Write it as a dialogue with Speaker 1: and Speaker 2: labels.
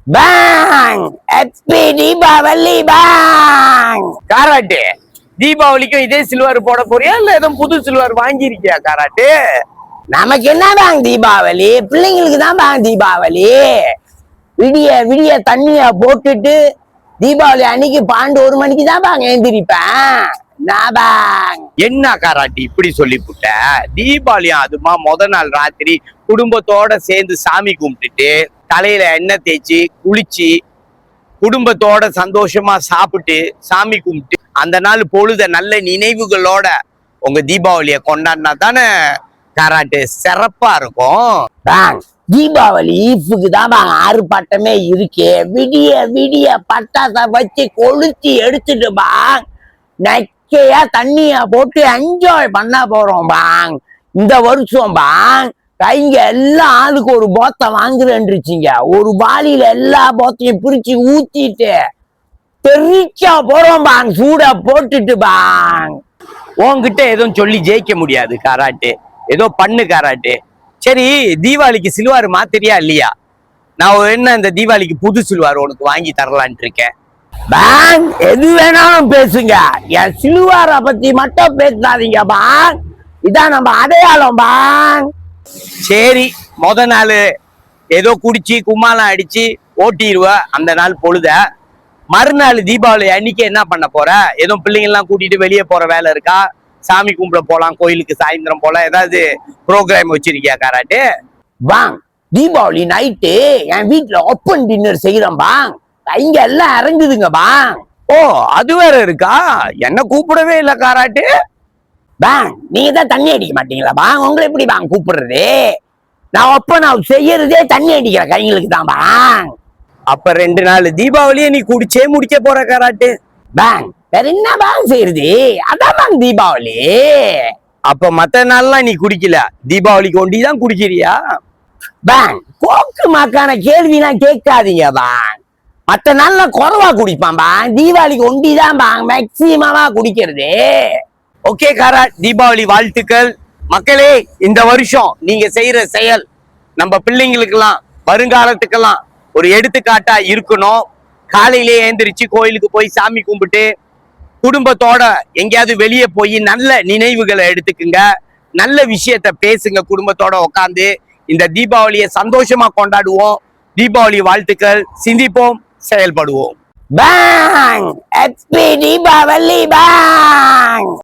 Speaker 1: Bang happy Deepavali bang.
Speaker 2: காராட்டு, தீபாவளிக்கும் இதே சில்வர் போட போறியா இல்ல ஏதோ புது சில்வர் வாங்கியிருக்கியா காராட்டு?
Speaker 1: நமக்கு என்ன பேங் தீபாவளி, பிள்ளைங்களுக்கு தான் பேங் தீபாவளி. விடிய விடிய தண்ணிய போட்டுட்டு தீபாவளி அன்னைக்கு 12 மணிக்கு தான் பேங் எழுந்திரிப்பேன்.
Speaker 2: என்ன காராட்டி இப்படி சொல்லி புட்ட? தீபாவளியா அதுமா முத நாள் ராத்திரி குடும்பத்தோட சேர்ந்து சாமி கும்பிட்டுட்டு தலையில எண்ணெய் தேய்ச்சி குளிச்சு குடும்பத்தோட சந்தோஷமா சாப்பிட்டு சாமி கும்பிட்டு அந்த நாள் பொழுத நல்ல நினைவுகளோட உங்க தீபாவளிய கொண்டாடினா தானே காராட்டு சிறப்பா இருக்கும்.
Speaker 1: தீபாவளி ஈஃபுக்கு தான் ஆர்ப்பாட்டமே இருக்கே. விடிய விடிய பட்டாசை வச்சு கொளுத்தி எடுத்துட்டு நக்கையா தண்ணிய போட்டு என்ஜாய் பண்ண போறோம் பாங். இந்த வருஷம் பாங் கைங்க எல்லாம் ஆளுக்கு ஒரு போத்தை வாங்குறேன்ருச்சிங்க. ஒரு பாலியில எல்லா போத்தையும் பிரிச்சு ஊத்திட்டு பெரிச்சா போறோம் பாங். சூட போட்டுட்டு பாங்.
Speaker 2: உன்கிட்ட எதுவும் சொல்லி ஜெயிக்க முடியாது காராட்டு, ஏதோ பண்ணு காராட்டு. சரி, தீபாவளிக்கு சில்வார் மாத்திரியா இல்லையா? நான் என்ன இந்த தீபாவளிக்கு புது சில்வார் உனக்கு வாங்கி தரலான்ட்டு இருக்கேன்.
Speaker 1: பேங் எது வேணாலும் பேசுங்க, என் சில்வார பத்தி மட்டும் பேசாதீங்க பாங். இதான் நம்ம அடையாளம் பாங்.
Speaker 2: சரி, முத நாள் ஏதோ குடிச்சு கும்மாலம் அடிச்சு ஓட்டிடுவ அந்த நாள் பொழுத. மறுநாள் தீபாவளி அன்னைக்கு என்ன பண்ண போற? ஏதோ பிள்ளைங்க எல்லாம் கூட்டிட்டு வெளியே போற வேலை இருக்கா? சாமி கும்பிட போலாம் கோயிலுக்கு சாயந்தரம் போல ஏதாவது ப்ரோக்ராம் வச்சிருக்கியா காராட்டு?
Speaker 1: பாங் தீபாவளி நைட்டு என் வீட்டுல ஓப்பன் டின்னர் செய்யறோம் பாங். இங்க எல்லாம் இறங்குதுங்க பாங்.
Speaker 2: ஓ, அது வேற இருக்கா? என்ன கூப்பிடவே இல்லை காராட்டு.
Speaker 1: பாங் நீங்க தான் தண்ணி அடிக்க மாட்டீங்களா பாங்? உங்களை எப்படி பாங் கூப்பிடுறது? நான் செய்யறதே தண்ணி அடிக்கிற கைங்களுக்கு தான் பாங்.
Speaker 2: அப்ப 2 நாள் தீபாவளியை நீ குடிச்சே முடிக்க போற காராட்டு.
Speaker 1: பேங் வேற என்ன பேங் செய்யறது? அதான் பாங் தீபாவளி.
Speaker 2: அப்ப மத்த நாள்லாம் நீ குடிக்கல, தீபாவளிக்கு ஒண்டிதான் குடிக்கிறியா?
Speaker 1: பேங் கோக்கு மாக்கான கேள்விலாம் கேட்காதீங்க பாங். மத்த நாள்ல குறவா குடிப்பான் பாங். தீபாவளிக்கு ஒண்டிதான் பாங் மேக்சிமமா குடிக்கிறது.
Speaker 2: ஓகே காரா, தீபாவளி வாழ்த்துக்கள். மக்களே, இந்த வருஷம் நீங்க செய்யற செயல் நம்ம பிள்ளைங்களுக்கெல்லாம் வருங்காலத்துக்கெல்லாம் ஒரு எடுத்துக்காட்டா இருக்கணும். காலையிலே எழுந்திரிச்சு கோயிலுக்கு போய் சாமி கும்பிட்டு குடும்பத்தோட எங்கேயாவது வெளியே போய் நல்ல நினைவுகளை எடுத்துக்குங்க. நல்ல விஷயத்த பேசுங்க. குடும்பத்தோட உட்காந்து இந்த தீபாவளியை சந்தோஷமா கொண்டாடுவோம். தீபாவளி வாழ்த்துக்கள். சிந்திப்போம், செயல்படுவோம்.
Speaker 1: Bang happy Deepavali bang.